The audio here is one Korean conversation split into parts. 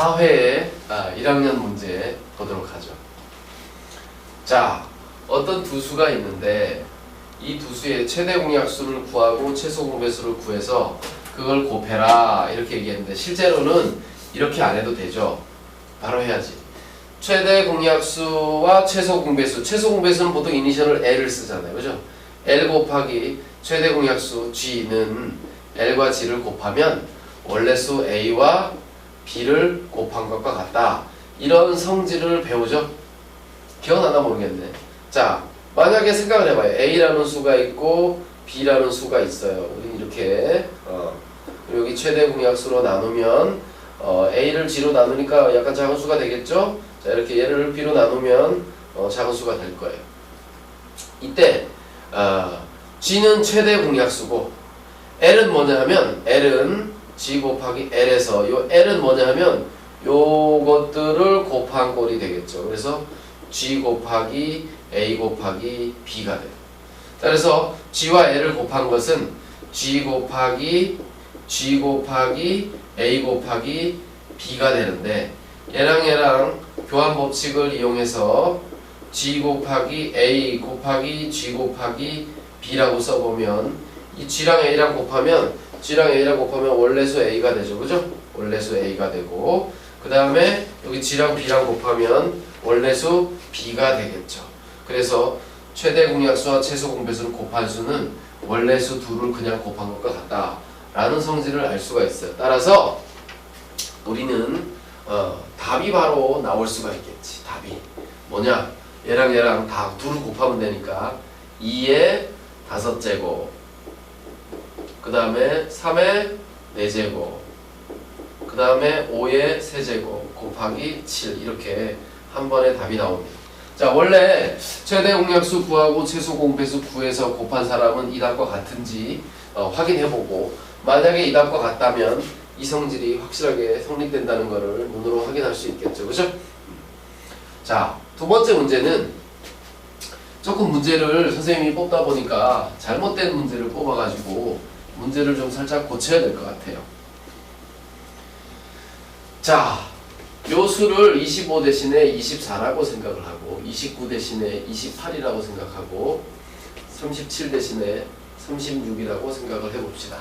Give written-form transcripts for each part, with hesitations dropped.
4회 1학년 문제 보도록 하죠. 자, 어떤 두 수가 있는데 이 두 수의 최대 공약수를 구하고 최소 공배수를 구해서 그걸 곱해라 이렇게 얘기했는데 실제로는 이렇게 안 해도 되죠. 바로 해야지. 최대 공약수와 최소 공배수. 최소 공배수는 보통 이니셜을 L을 쓰잖아요. 그죠? L 곱하기 최대 공약수 G는 L과 G를 곱하면 원래수 A와 B를 곱한 것과 같다. 이런 성질을 배우죠? 기억나나 모르겠네. 자, 만약에 생각을 해봐요. A라는 수가 있고 B라는 수가 있어요. 우리 이렇게 여기 최대 공약수로 나누면 A를 G로 나누니까 약간 작은 수가 되겠죠? 자, 이렇게 얘를 B로 나누면 작은 수가 될 거예요. 이때 G는 최대 공약수고 L은 뭐냐 하면 L은 G 곱하기 L에서 요 L은 뭐냐 하면 요것들을 곱한 꼴이 되겠죠. 그래서 G 곱하기 A 곱하기 B가 돼요. 그래서 G와 L을 곱한 것은 G 곱하기 A 곱하기 B가 되는데 얘랑 교환 법칙을 이용해서 G 곱하기 A 곱하기 G 곱하기 B라고 써보면 이 G랑 A랑 곱하면 원래수 A가 되죠. 그죠? 원래수 A가 되고 그 다음에 여기 G랑 B랑 곱하면 원래수 B가 되겠죠. 그래서 최대 공약수와 최소 공배수를 곱한 수는 원래수 둘을 그냥 곱한 것과 같다 라는 성질을 알 수가 있어요. 따라서 우리는 답이 바로 나올 수가 있겠지. 답이 뭐냐? 얘랑 다 둘을 곱하면 되니까 2의 5제곱 그 다음에 3의 4제곱 그 다음에 5의 3제곱 곱하기 7 이렇게 한 번에 답이 나옵니다. 자, 원래 최대 공약수 구하고 최소 공배수 구해서 곱한 사람은 이 답과 같은지 확인해보고 만약에 이 답과 같다면 이 성질이 확실하게 성립된다는 것을 눈으로 확인할 수 있겠죠. 그죠? 자, 두 번째 문제는 조금 문제를 선생님이 뽑다 보니까 잘못된 문제를 뽑아가지고 문제를 좀 살짝 고쳐야 될 것 같아요. 자, 요 수를 25 대신에 24라고 생각을 하고 29 대신에 28이라고 생각하고 37 대신에 36이라고 생각을 해봅시다.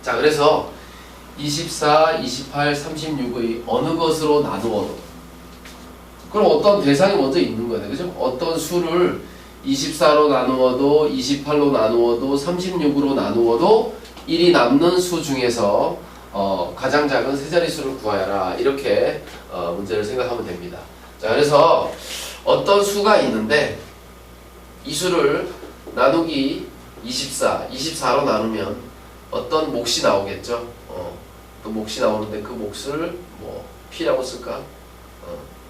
자, 그래서 24, 28, 36의 어느 것으로 나누어도 그럼 어떤 대상이 먼저 있는 거네. 그죠? 어떤 수를 24로 나누어도 28로 나누어도 36으로 나누어도 1이 남는 수 중에서 가장 작은 세 자릿수를 구하여라. 이렇게 문제를 생각하면 됩니다. 자, 그래서 어떤 수가 있는데 이 수를 나누기 24로 나누면 어떤 몫이 나오겠죠. 또 몫이 나오는데 그 몫을 뭐 P라고 쓸까?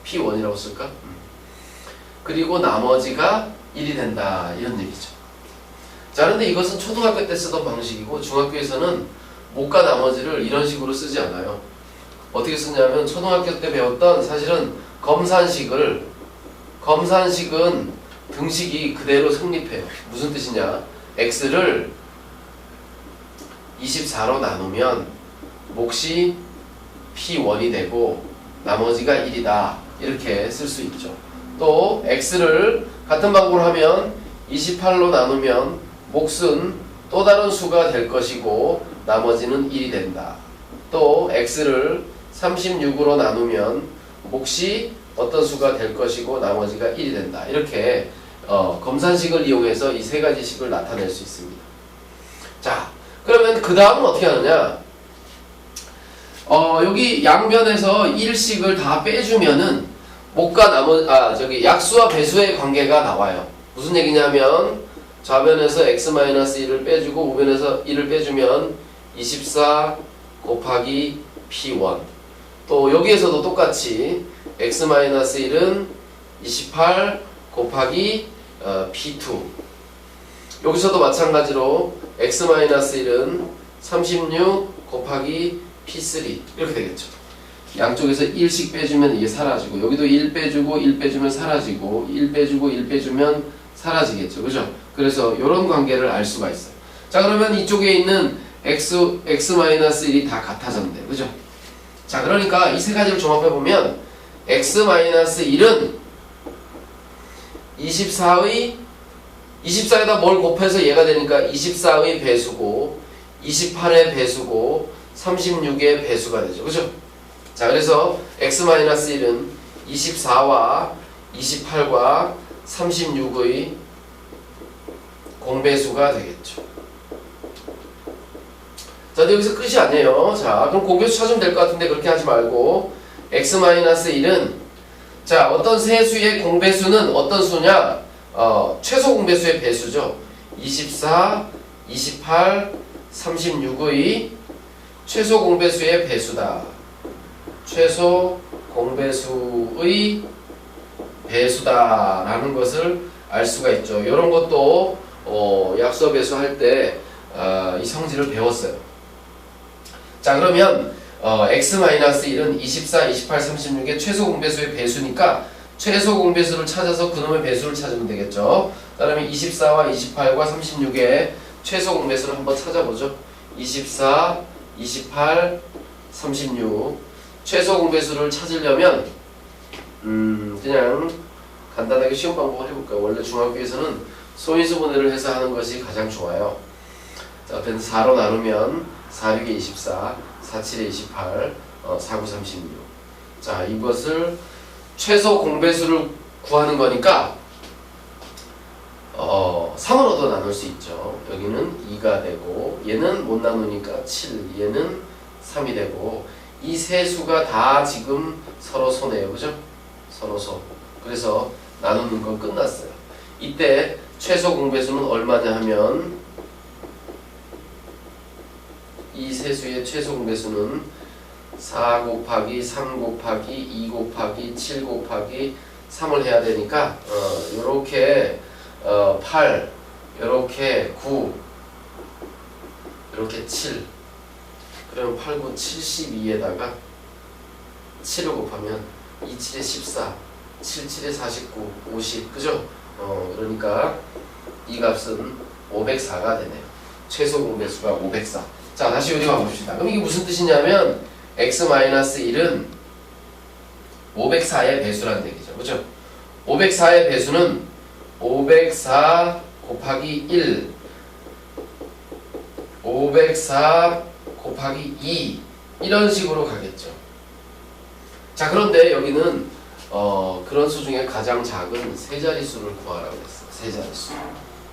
P1이라고 쓸까? 그리고 나머지가 1이 된다. 이런 얘기죠. 자, 그런데 이것은 초등학교 때 쓰던 방식이고 중학교에서는 몫과 나머지를 이런 식으로 쓰지 않아요. 어떻게 쓰냐면 초등학교 때 배웠던 사실은 검산식은 등식이 그대로 성립해요. 무슨 뜻이냐? x를 24로 나누면 몫이 p1이 되고 나머지가 1이다. 이렇게 쓸 수 있죠. 또 x를 같은 방법으로 하면 28로 나누면 몫은 또 다른 수가 될 것이고 나머지는 1이 된다. 또 x를 36으로 나누면 몫이 어떤 수가 될 것이고 나머지가 1이 된다. 이렇게 검산식을 이용해서 이 세 가지 식을 나타낼 수 있습니다. 자, 그러면 그 다음은 어떻게 하느냐? 여기 양변에서 1씩을 다 빼주면은 몫과 약수와 배수의 관계가 나와요. 무슨 얘기냐면 좌변에서 x-1을 빼주고 우변에서 1을 빼주면 24 곱하기 p1 또 여기에서도 똑같이 x-1은 28 곱하기 p2 여기서도 마찬가지로 x-1은 36 곱하기 p3 이렇게 되겠죠. 양쪽에서 1씩 빼주면 이게 사라지고 여기도 1 빼주고 1 빼주면 사라지고 1 빼주고 1 빼주면 사라지겠죠. 그죠? 그래서 이런 관계를 알 수가 있어요. 자, 그러면 이쪽에 있는 x-1이 다 같아졌네. 그죠? 자, 그러니까 이 세 가지를 종합해보면 x-1은 24에다 뭘 곱해서 얘가 되니까 24의 배수고 28의 배수고 36의 배수가 되죠. 그죠? 자, 그래서 x-1은 24와 28과 36의 공배수가 되겠죠. 자, 근데 여기서 끝이 아니에요. 자, 그럼 공배수 찾으면 될 것 같은데 그렇게 하지 말고 x-1은 자, 어떤 세 수의 공배수는 어떤 수냐? 최소 공배수의 배수죠. 24, 28, 36의 최소 공배수의 배수다. 최소 공배수의 배수다 라는 것을 알 수가 있죠. 이런 것도 약수 배수 할 때 이 성질을 배웠어요. 자, 그러면 x-1은 24, 28, 36의 최소 공배수의 배수니까 최소 공배수를 찾아서 그놈의 배수를 찾으면 되겠죠. 그다음에 24와 28과 36의 최소 공배수를 한번 찾아보죠. 24, 28, 36 최소 공배수를 찾으려면 그냥 간단하게 쉬운 방법을 해볼까요? 원래 중학교에서는 소인수 분해를 해서 하는 것이 가장 좋아요. 자, 4로 나누면 4, 6에 24, 4, 7에 28, 4, 9, 36. 자, 이것을 최소 공배수를 구하는 거니까 3으로도 나눌 수 있죠. 여기는 2가 되고 얘는 못 나누니까 7, 얘는 3이 되고 이 세 수가 다 지금 서로 소네요. 그죠? 서로 소. 그래서 나누는 건 끝났어요. 이때 최소 공배수는 얼마냐 하면 이 세 수의 최소 공배수는 4 곱하기 3 곱하기 2 곱하기 7 곱하기 3을 해야 되니까 요렇게 8, 요렇게 9, 요렇게 7. 그러면 8, 9, 72에다가 7을 곱하면 2, 7에 14, 7, 7에 49, 50. 그죠? 그러니까 이 값은 504가 되네요. 최소 공배수가 504. 자, 다시 우리가 봅시다. 그럼 이게 무슨 뜻이냐면 x-1은 504의 배수라는 얘기죠. 그죠? 504의 배수는 504 곱하기 1, 504 곱하기 2 이런 식으로 가겠죠. 자, 그런데 여기는 그런 수 중에 가장 작은 세 자릿수를 구하라고 했어. 세 자릿수.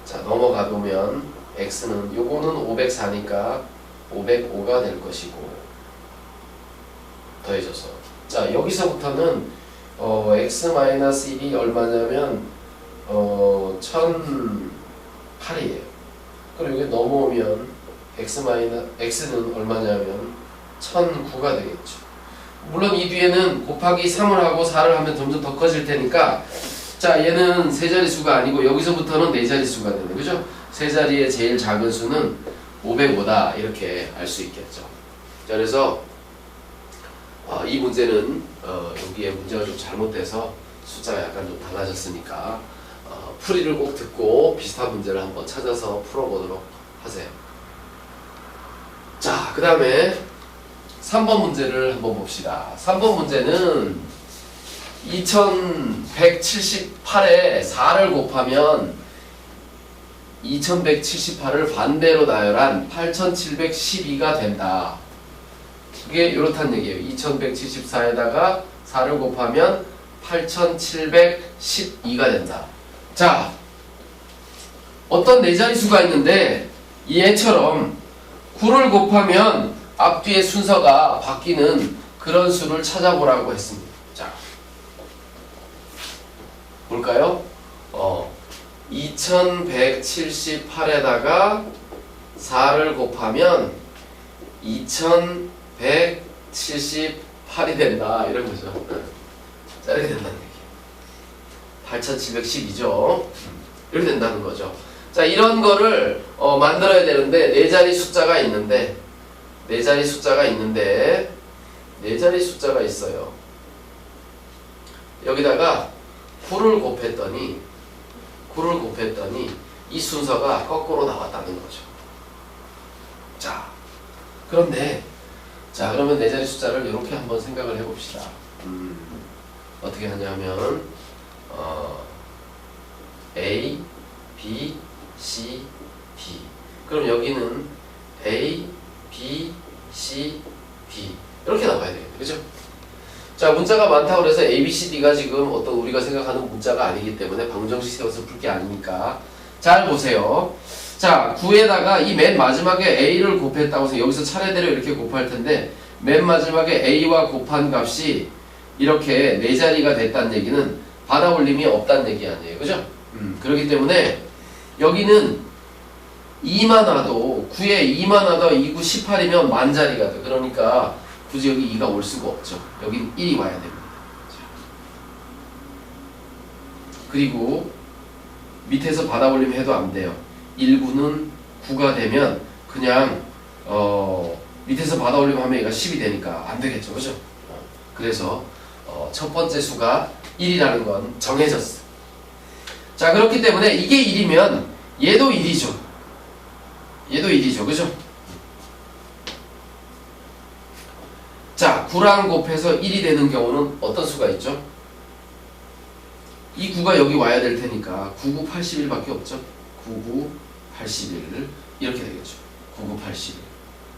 자, 넘어가 보면 x는 요거는 504니까 505가 될 것이고 더해져서 자, 여기서부터는 x-1이 얼마냐면 1008이에요. 그리고 여기 넘어오면 x는 얼마냐면 1009가 되겠죠. 물론 이 뒤에는 곱하기 3을 하고 4를 하면 점점 더 커질 테니까 자, 얘는 세 자릿수가 아니고 여기서부터는 네 자릿수가 되네. 그죠? 세 자리의 제일 작은 수는 505다 이렇게 알 수 있겠죠. 자, 그래서 이 문제는 여기에 문제가 좀 잘못돼서 숫자가 약간 좀 달라졌으니까 풀이를 꼭 듣고 비슷한 문제를 한번 찾아서 풀어보도록 하세요. 자, 그 다음에 3번 문제를 한번 봅시다. 3번 문제는 2178에 4를 곱하면 2178을 반대로 나열한 8712가 된다. 그게 이렇단 얘기예요. 2174에다가 4를 곱하면 8712가 된다. 자, 어떤 네 자릿수가 있는데 얘처럼 9를 곱하면 앞뒤의 순서가 바뀌는 그런 수를 찾아보라고 했습니다. 자, 볼까요? 2178에다가 4를 곱하면 2178이 된다. 이런 거죠. 자, 이렇게 된다는 얘기예요. 8712죠. 이렇게 된다는 거죠. 자, 이런 거를 만들어야 되는데 네 자리 숫자가 있는데 네 자리 숫자가 있어요. 여기다가 9를 곱했더니 이 순서가 거꾸로 나왔다는 거죠. 자, 그런데 자, 그러면 네 자리 숫자를 이렇게 한번 생각을 해봅시다. 어떻게 하냐면 A, B, C, D. 그럼 여기는 A, B, C, D 이렇게 나와야 되겠네, 그죠? 자, 문자가 많다고 해서 A, B, C, D가 지금 어떤 우리가 생각하는 문자가 아니기 때문에 방정식 세워서 풀 게 아니니까 잘 보세요. 자, 9에다가 이 맨 마지막에 A를 곱했다고 해서 여기서 차례대로 이렇게 곱할 텐데 맨 마지막에 A와 곱한 값이 이렇게 네 자리가 됐다는 얘기는 받아올림이 없다는 얘기 아니에요, 그죠? 그렇기 때문에 여기는 2만 와도 9에 2만 와도 2, 9, 18이면 만자리가 돼. 그러니까 굳이 여기 2가 올 수가 없죠. 여기 1이 와야 됩니다. 그리고 밑에서 받아올림 해도 안 돼요. 1, 9는 9가 되면 그냥 밑에서 받아올림 하면 얘가 10이 되니까 안 되겠죠, 그죠? 그래서 첫 번째 수가 1이라는 건 정해졌어. 자, 그렇기 때문에 이게 1이면 얘도 1이죠. 얘도 1이죠, 그죠? 자, 9랑 곱해서 1이 되는 경우는 어떤 수가 있죠? 이 9가 여기 와야 될 테니까 99, 81밖에 없죠? 99, 81 이렇게 되겠죠. 99, 81.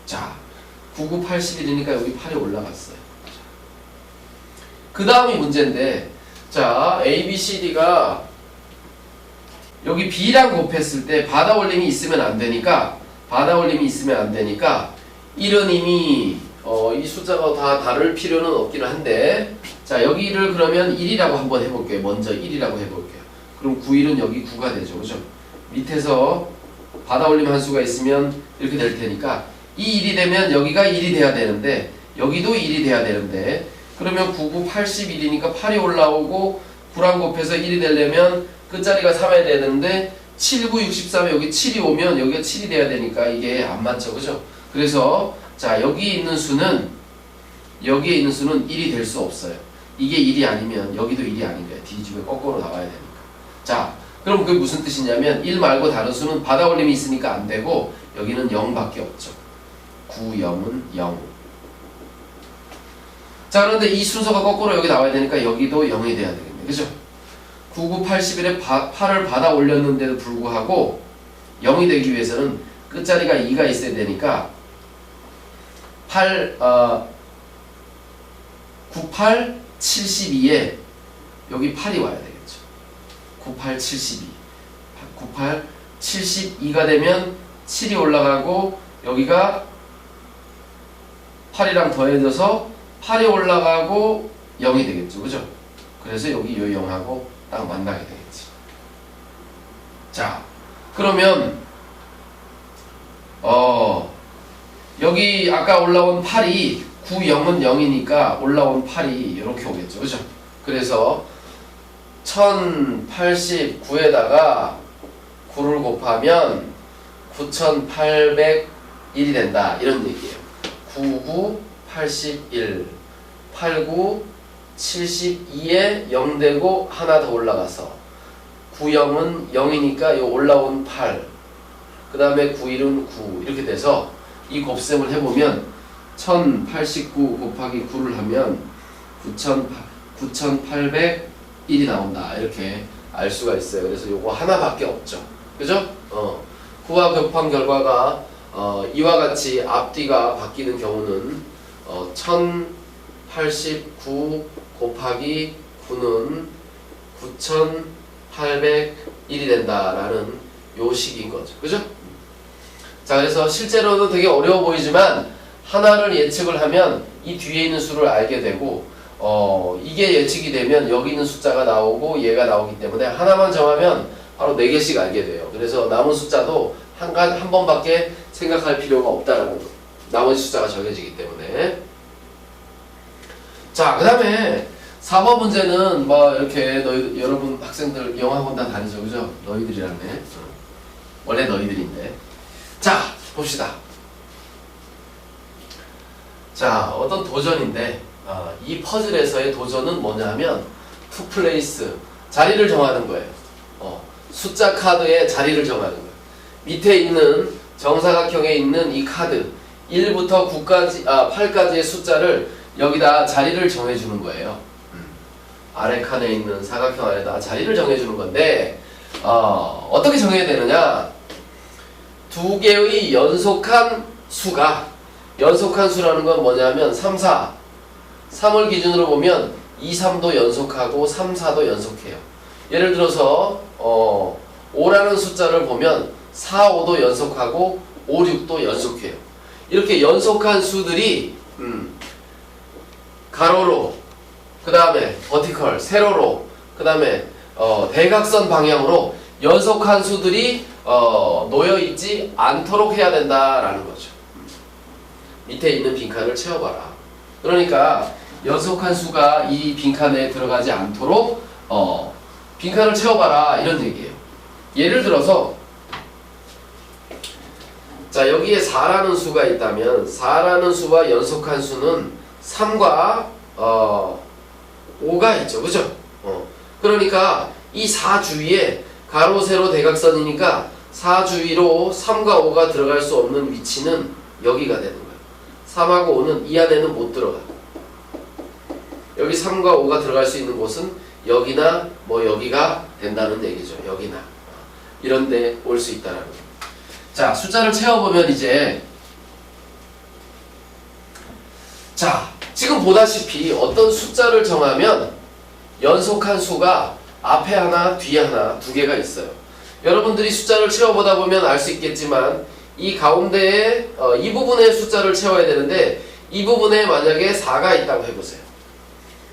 자, 99, 81이니까 여기 8이 올라갔어요. 그 다음이 문제인데, 자, A, B, C, D가 여기 B랑 곱했을 때 받아올림이 있으면 안 되니까 1은 이미 이 숫자가 다 다를 필요는 없기는 한데, 자, 여기를 그러면 1이라고 한번 해볼게요. 먼저 1이라고 해볼게요. 그럼 91은 여기 9가 되죠, 그죠? 밑에서 받아올림 한 수가 있으면 이렇게 될 테니까 이 1이 되면 여기가 1이 돼야 되는데 여기도 1이 돼야 되는데, 그러면 99, 81이니까 8이 올라오고 9랑 곱해서 1이 되려면 끝자리가 3해야 되는데 7, 9, 63에 여기 7이 오면 여기가 7이 돼야 되니까 이게 안 맞죠, 그죠? 그래서 자, 여기에 있는 수는 1이 될 수 없어요. 이게 1이 아니면 여기도 1이 아닌 거예요. 뒤집어 거꾸로 나와야 되니까. 자, 그럼 그게 무슨 뜻이냐면 1 말고 다른 수는 받아올림이 있으니까 안 되고 여기는 0밖에 없죠. 9, 0은 0. 자, 그런데 이 순서가 거꾸로 여기 나와야 되니까 여기도 0이 돼야 되겠네, 그죠? 99, 81에 8을 받아 올렸는데도 불구하고 0이 되기 위해서는 끝자리가 2가 있어야 되니까 98, 72에 여기 8이 와야 되겠죠. 98, 72. 98, 72가 되면 7이 올라가고 여기가 8이랑 더해져서 8이 올라가고 0이 되겠죠, 그죠? 그래서 여기 요 0하고 딱 만나게 되겠지. 자, 그러면 여기 아까 올라온 8이 9, 0은 0이니까 올라온 8이 이렇게 오겠죠, 그죠? 그래서 1089에다가 9를 곱하면 9801이 된다, 이런 얘기예요. 99, 81, 89, 72에 0 되고 하나 더 올라가서 90은 0이니까 요 올라온 8, 그 다음에 91은 9 이렇게 돼서 이 곱셈을 해보면 1089 곱하기 9를 하면 9801이 나온다, 이렇게 알 수가 있어요. 그래서 요거 하나밖에 없죠, 그죠? 9와 곱한 결과가 이와 같이 앞뒤가 바뀌는 경우는 1089 곱하기 9는 9801이 된다라는 요 식인 거죠, 그죠? 자, 그래서 실제로는 되게 어려워 보이지만 하나를 예측을 하면 이 뒤에 있는 수를 알게 되고 이게 예측이 되면 여기 있는 숫자가 나오고 얘가 나오기 때문에 하나만 정하면 바로 4개씩 알게 돼요. 그래서 남은 숫자도 한 번밖에 생각할 필요가 없다라는 거. 나머지 숫자가 정해지기 때문에. 자, 그 다음에 4번 문제는 뭐 이렇게 여러분 학생들 영어학원 다 다니죠, 그죠? 너희들이라네. 원래 너희들인데. 자, 봅시다. 자, 어떤 도전인데 이 퍼즐에서의 도전은 뭐냐 하면 to place, 자리를 정하는 거예요. 숫자 카드의 자리를 정하는 거예요. 밑에 있는 정사각형에 있는 이 카드, 1부터 9까지, 8까지의 숫자를 여기다 자리를 정해주는 거예요. 아래 칸에 있는 사각형 안에다 자리를 정해주는 건데, 어떻게 정해야 되느냐? 두 개의 연속한 수가, 연속한 수라는 건 뭐냐면 3, 4, 3을 기준으로 보면 2, 3도 연속하고 3, 4도 연속해요. 예를 들어서 5라는 숫자를 보면 4, 5도 연속하고 5, 6도 연속해요. 이렇게 연속한 수들이 가로로, 그 다음에 버티컬, 세로로, 그 다음에 대각선 방향으로 연속한 수들이 놓여있지 않도록 해야 된다라는 거죠. 밑에 있는 빈칸을 채워봐라. 그러니까 연속한 수가 이 빈칸에 들어가지 않도록 빈칸을 채워봐라 이런 얘기예요. 예를 들어서 자, 여기에 4라는 수가 있다면 4라는 수와 연속한 수는 3과 5가 있죠. 그죠? 그러니까 이 4 주위에 가로, 세로, 대각선이니까 4 주위로 3과 5가 들어갈 수 없는 위치는 여기가 되는 거예요. 3하고 5는 이 안에는 못 들어가. 여기 3과 5가 들어갈 수 있는 곳은 여기나 뭐 여기가 된다는 얘기죠. 여기나 이런 데 올 수 있다라는 거예요. 자, 숫자를 채워보면 이제 자, 지금 보다시피 어떤 숫자를 정하면 연속한 수가 앞에 하나, 뒤에 하나, 두 개가 있어요. 여러분들이 숫자를 채워보다 보면 알 수 있겠지만 이 가운데에 이 부분의 숫자를 채워야 되는데 이 부분에 만약에 4가 있다고 해보세요.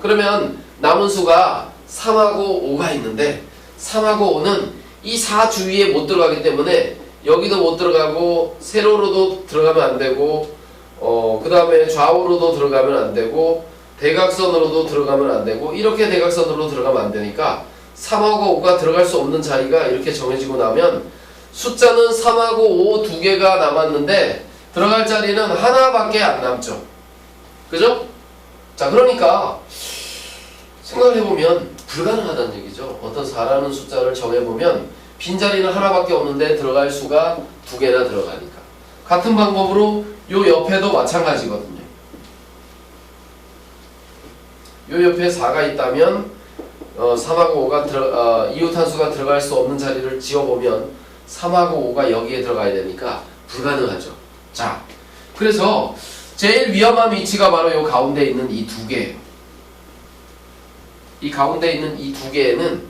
그러면 남은 수가 3하고 5가 있는데 3하고 5는 이 4 주위에 못 들어가기 때문에 여기도 못 들어가고 세로로도 들어가면 안 되고 그 다음에 좌우로도 들어가면 안 되고 대각선으로도 들어가면 안 되고 이렇게 대각선으로 들어가면 안 되니까 3하고 5가 들어갈 수 없는 자리가 이렇게 정해지고 나면 숫자는 3하고 5 두 개가 남았는데 들어갈 자리는 하나밖에 안 남죠. 그죠? 자, 그러니까 생각을 해보면 불가능하다는 얘기죠. 어떤 4라는 숫자를 정해보면 빈자리는 하나밖에 없는데 들어갈 수가 두 개나 들어가니까. 같은 방법으로 요 옆에도 마찬가지거든요. 요 옆에 4가 있다면 3하고 5가 이웃한수가 들어갈 수 없는 자리를 지어보면 3하고 5가 여기에 들어가야 되니까 불가능하죠. 자, 그래서 제일 위험한 위치가 바로 요 가운데 있는 이 두 개예요. 이 가운데 있는 이 두 개에는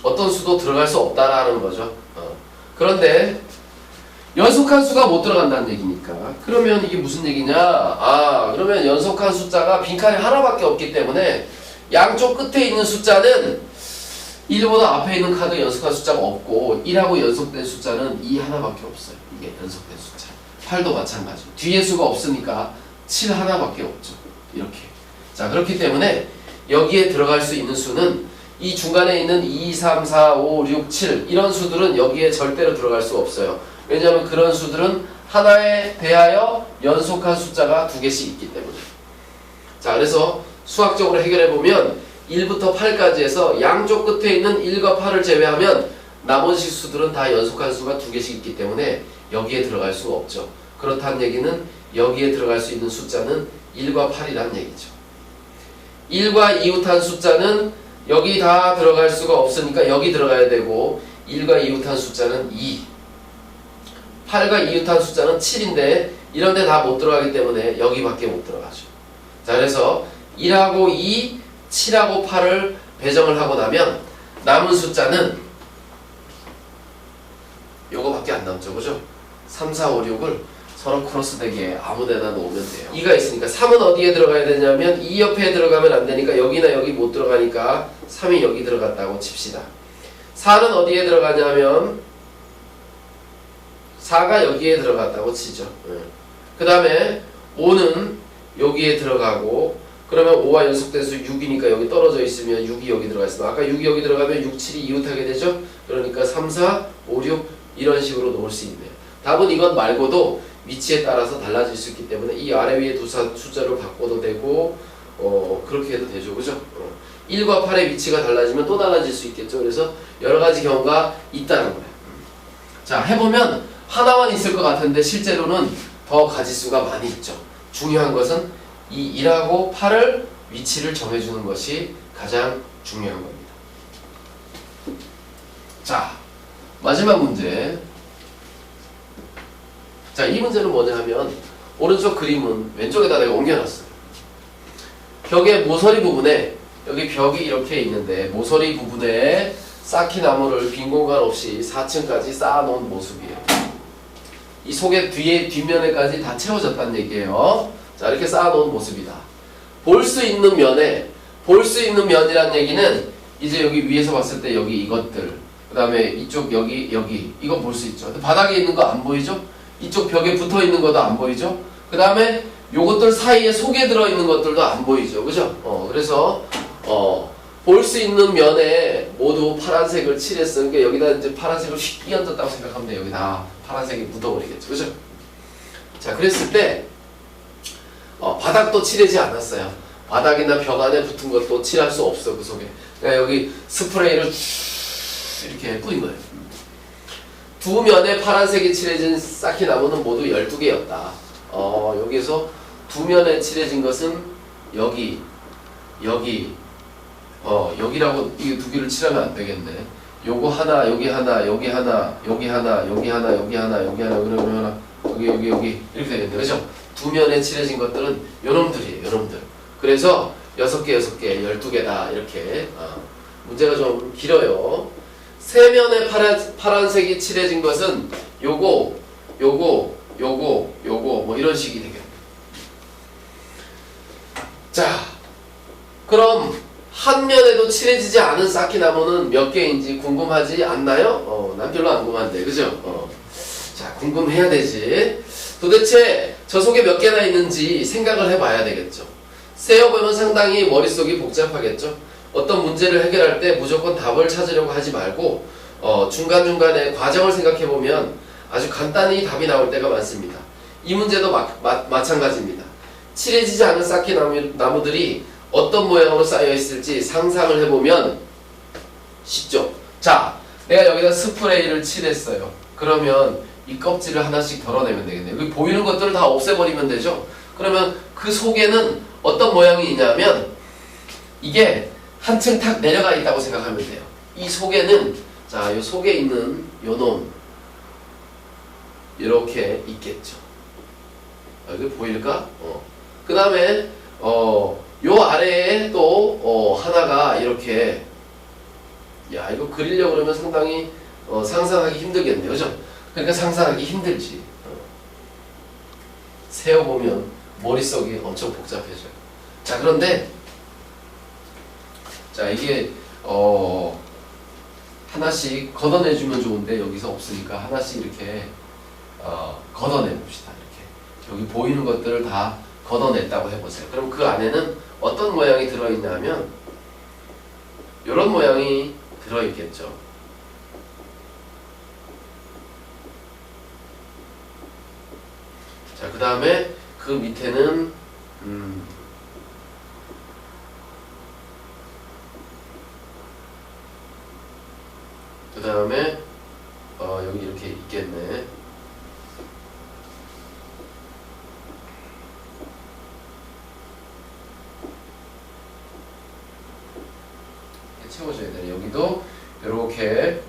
어떤 수도 들어갈 수 없다라는 거죠. 그런데 연속한 수가 못 들어간다는 얘기니까 그러면 이게 무슨 얘기냐? 그러면 연속한 숫자가 빈칸이 하나밖에 없기 때문에 양쪽 끝에 있는 숫자는 1보다 앞에 있는 카드 연속한 숫자가 없고 1하고 연속된 숫자는 2 하나밖에 없어요. 이게 연속된 숫자. 8도 마찬가지. 뒤에 수가 없으니까 7 하나밖에 없죠. 이렇게. 자, 그렇기 때문에 여기에 들어갈 수 있는 수는 이 중간에 있는 2, 3, 4, 5, 6, 7 이런 수들은 여기에 절대로 들어갈 수 없어요. 왜냐하면 그런 수들은 하나에 대하여 연속한 숫자가 두 개씩 있기 때문에. 자, 그래서 수학적으로 해결해보면 1부터 8까지에서 양쪽 끝에 있는 1과 8을 제외하면 나머지 수들은 다 연속한 수가 두 개씩 있기 때문에 여기에 들어갈 수가 없죠. 그렇다는 얘기는 여기에 들어갈 수 있는 숫자는 1과 8이란 얘기죠. 1과 이웃한 숫자는 여기 다 들어갈 수가 없으니까 여기 들어가야 되고 1과 이웃한 숫자는 2, 8과 이웃한 숫자는 7인데 이런 데 다 못 들어가기 때문에 여기밖에 못 들어가죠. 자, 그래서 1하고 2, 7하고 8을 배정을 하고 나면 남은 숫자는 요거밖에 안 남죠. 그죠? 3, 4, 5, 6을 서로 크로스되게 아무 데나 놓으면 돼요. 2가 있으니까 3은 어디에 들어가야 되냐면 2 옆에 들어가면 안 되니까 여기나 여기 못 들어가니까 3이 여기 들어갔다고 칩시다. 4는 어디에 들어가냐면 4가 여기에 들어갔다고 치죠. 그 다음에 5는 여기에 들어가고 그러면 5와 연속된 수 6이니까 여기 떨어져 있으면 6이 여기 들어가 있으면 아까 6이 여기 들어가면 6, 7이 이웃하게 되죠? 그러니까 3, 4, 5, 6 이런 식으로 놓을 수 있네요. 답은 이건 말고도 위치에 따라서 달라질 수 있기 때문에 이 아래 위에 두 숫자를 바꿔도 되고 그렇게 해도 되죠. 그죠? 1과 8의 위치가 달라지면 또 달라질 수 있겠죠. 그래서 여러 가지 경우가 있다는 거예요. 자, 해보면 하나만 있을 것 같은데 실제로는 더 가지수가 많이 있죠. 중요한 것은 이 1하고 8을 위치를 정해주는 것이 가장 중요한 겁니다. 자, 마지막 문제. 자, 이 문제는 뭐냐 하면 오른쪽 그림은 왼쪽에다 내가 옮겨놨어요. 벽의 모서리 부분에 여기 벽이 이렇게 있는데 모서리 부분에 쌓기 나무를 빈 공간 없이 4층까지 쌓아놓은 모습이에요. 이 속에 뒷면에까지 다 채워졌다는 얘기예요. 자, 이렇게 쌓아놓은 모습이다. 볼 수 있는 면이란 얘기는 이제 여기 위에서 봤을 때 여기 이것들, 그 다음에 이쪽 여기 이거 볼 수 있죠. 근데 바닥에 있는 거 안 보이죠? 이쪽 벽에 붙어 있는 것도 안 보이죠? 그 다음에 요것들 사이에 속에 들어있는 것들도 안 보이죠. 그죠? 그래서 볼 수 있는 면에 모두 파란색을 칠했어. 그러니까 여기다 이제 파란색을 휙 끼얹었다고 생각하면 돼요. 여기 다 파란색이 묻어버리겠죠. 그죠? 자, 그랬을 때 바닥도 칠하지 않았어요. 바닥이나 벽 안에 붙은 것도 칠할 수 없어. 그 속에. 그러니까 여기 스프레이를 이렇게 뿌린 거예요. 두 면에 파란색이 칠해진 쌓기 나무는 모두 12개였다. 여기서 두 면에 칠해진 것은 여기라고 이 두 개를 칠하면 안 되겠네. 요거 하나, 여기 하나, 여기 하나, 여기 하나, 여기 하나, 여기 하나, 여기 하나, 그러면 하나, 여기 이렇게 되겠네. 그죠? 두 면에 칠해진 것들은 요놈들이에요. 요놈들. 그래서 6개, 12개다. 이렇게. 문제가 좀 길어요. 세 면에 파란색이 칠해진 것은 요거 뭐 이런 식이 되겠네. 자, 그럼 한 면에도 칠해지지 않은 쌓기나무는 몇 개인지 궁금하지 않나요? 난 별로 안 궁금한데, 그죠? 자, 궁금해야 되지. 도대체 저 속에 몇 개나 있는지 생각을 해봐야 되겠죠. 세어보면 상당히 머릿속이 복잡하겠죠. 어떤 문제를 해결할 때 무조건 답을 찾으려고 하지 말고 중간중간에 과정을 생각해보면 아주 간단히 답이 나올 때가 많습니다. 이 문제도 마찬가지입니다. 칠해지지 않은 쌓기 나무들이 어떤 모양으로 쌓여 있을지 상상을 해보면 쉽죠. 자, 내가 여기다 스프레이를 칠했어요. 그러면 이 껍질을 하나씩 덜어내면 되겠네요. 여기 보이는 것들을 다 없애버리면 되죠. 그러면 그 속에는 어떤 모양이 있냐면 이게 한층 탁 내려가 있다고 생각하면 돼요. 이 속에는, 자, 이 속에 있는 요놈 이렇게 있겠죠. 여기 보일까? 그 다음에 요 아래에 또 하나가 이렇게, 야, 이거 그리려고 그러면 상당히 상상하기 힘들겠네요. 그죠? 그러니까 상상하기 힘들지. 세어보면 머릿속이 엄청 복잡해져요. 자, 그런데 자, 이게 하나씩 걷어내주면 좋은데 여기서 없으니까 하나씩 이렇게 걷어내봅시다. 이렇게 여기 보이는 것들을 다 걷어냈다고 해보세요. 그럼 그 안에는 어떤 모양이 들어있냐면 이런 모양이 들어있겠죠. 자, 그 다음에 그 밑에는 그 다음에 여기 이렇게 있겠네. 채워줘야 되네. 여기도 이렇게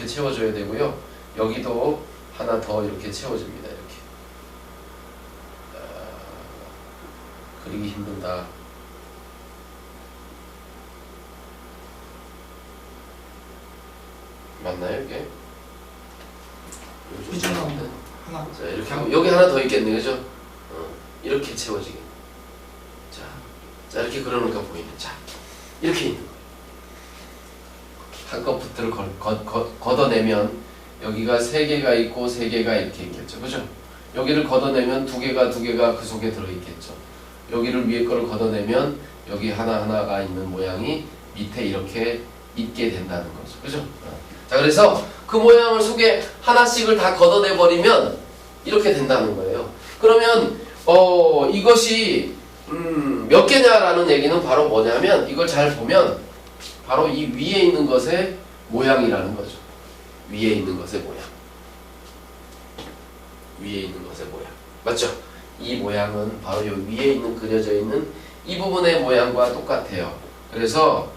채워줘야 되고요. 여기도 하나 더 이렇게 채워줍니다. 이렇게. 그리기 힘들다. 맞나요, 이게? 하나. 자, 이렇게 하고 여기 하나 더 있겠네, 그죠? 이렇게 채워지게. 자, 이렇게 그려놓으니까 보이네. 자, 이렇게 있는 거. 한꺼풀을 걷어내면 여기가 3개가 있고 3개가 이렇게 있겠죠, 그죠? 여기를 걷어내면 2개가 그 속에 들어있겠죠. 여기를 위에 거를 걷어내면 여기 하나가 있는 모양이 밑에 이렇게 있게 된다는 거죠, 그죠? 자, 그래서 그 모양을 속에 하나씩을 다 걷어내버리면 이렇게 된다는 거예요. 그러면 이것이 몇 개냐라는 얘기는 바로 뭐냐면 이걸 잘 보면 바로 이 위에 있는 것의 모양이라는 거죠. 위에 있는 것의 모양. 위에 있는 것의 모양. 맞죠? 이 모양은 바로 요 위에 있는 그려져 있는 이 부분의 모양과 똑같아요. 그래서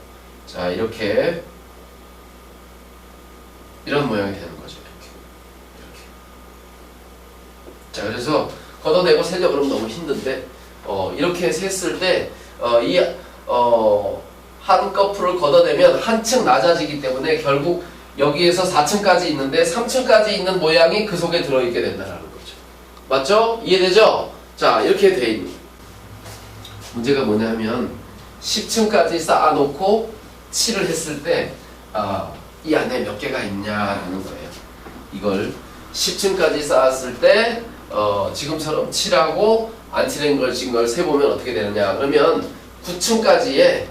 자 이렇게 이런 모양이 되는 거죠. 이렇게. 자 그래서 걷어내고 세려 그러면 너무 힘든데 이렇게 셌을 때 한꺼풀을 걷어내면 한층 낮아지기 때문에 결국 여기에서 4층까지 있는데 3층까지 있는 모양이 그 속에 들어있게 된다는 거죠. 맞죠? 이해되죠? 자 이렇게 돼 있는 문제가 뭐냐 하면 10층까지 쌓아놓고 칠을 했을 때 이 안에 몇 개가 있냐라는 거예요. 이걸 10층까지 쌓았을 때 지금처럼 칠하고 안 칠한 걸 지금 걸 세보면 어떻게 되느냐 그러면 9층까지의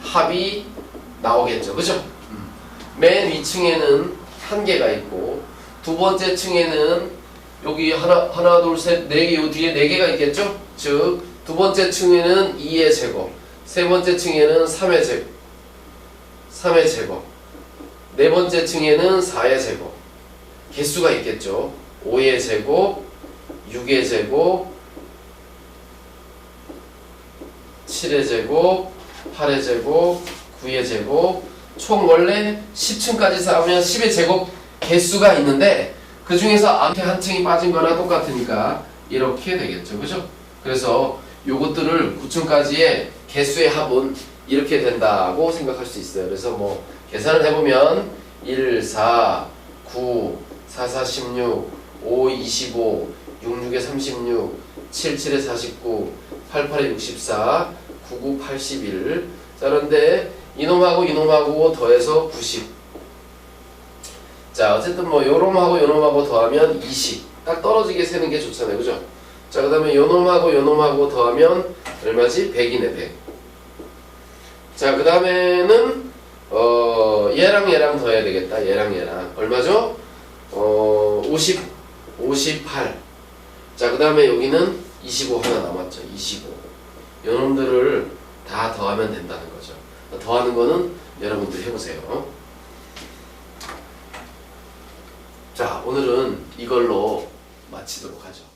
합이 나오겠죠. 그죠? 맨 위층에는 한 개가 있고 두 번째 층에는 여기 하나 둘 셋 네 개 요 뒤에 네 개가 있겠죠? 즉 두 번째 층에는 2의 제곱, 세 번째 층에는 3의 제곱, 네 번째 층에는 4의 제곱. 개수가 있겠죠. 5의 제곱, 6의 제곱, 7의 제곱, 8의 제곱, 9의 제곱. 총 원래 10층까지 쌓으면 10의 제곱 개수가 있는데 그 중에서 앞에 한 층이 빠진 거나 똑같으니까 이렇게 되겠죠. 그죠? 그래서 요것들을 9층까지의 개수의 합은 이렇게 된다고 생각할 수 있어요. 그래서 뭐 계산을 해보면 1, 4, 9, 4, 4, 16, 5, 25, 6, 6에 36, 7, 7에 49, 8, 8에 64, 9, 9, 81. 자, 그런데 이놈하고 더해서 90. 자, 어쨌든 뭐 요놈하고 더하면 20. 딱 떨어지게 세는 게 좋잖아요. 그죠? 자, 그 다음에 요놈하고 더하면 얼마지? 100이네, 100. 자, 그 다음에는 얘랑 더해야 되겠다. 얘랑 얼마죠? 58. 자, 그 다음에 여기는 25 하나 남았죠. 25. 요놈들을 다 더하면 된다는 거죠. 더하는 거는 여러분들 해보세요. 자, 오늘은 이걸로 마치도록 하죠.